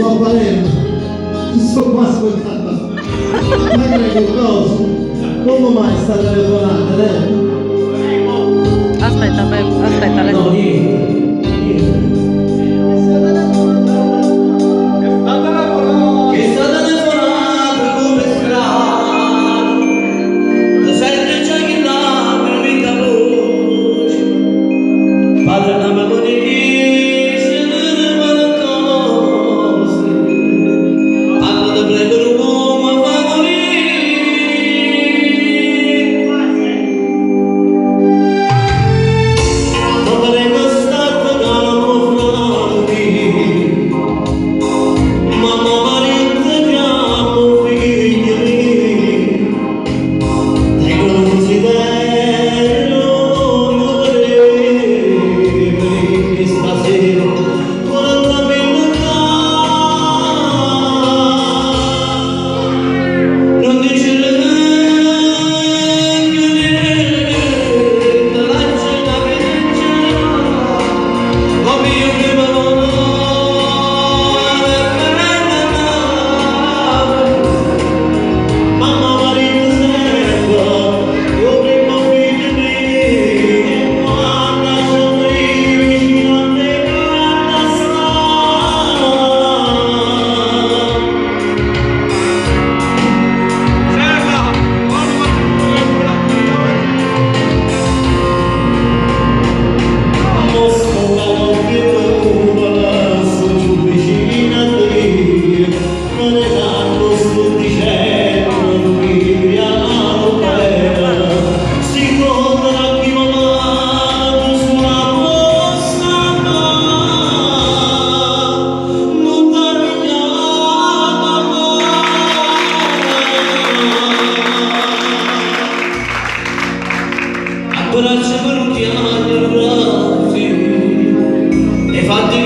sto a Palermo, ti sto qua ascoltando. Ma che cosa? Come mai sta telefonando, Aspetta, aspetta, No, niente. Che sta telefonando come strano, lo sente già che là per vita voce, padre la memoria, se ne va cose, hanno da prendere un uomo a favorire. Braccia per un piano e fatti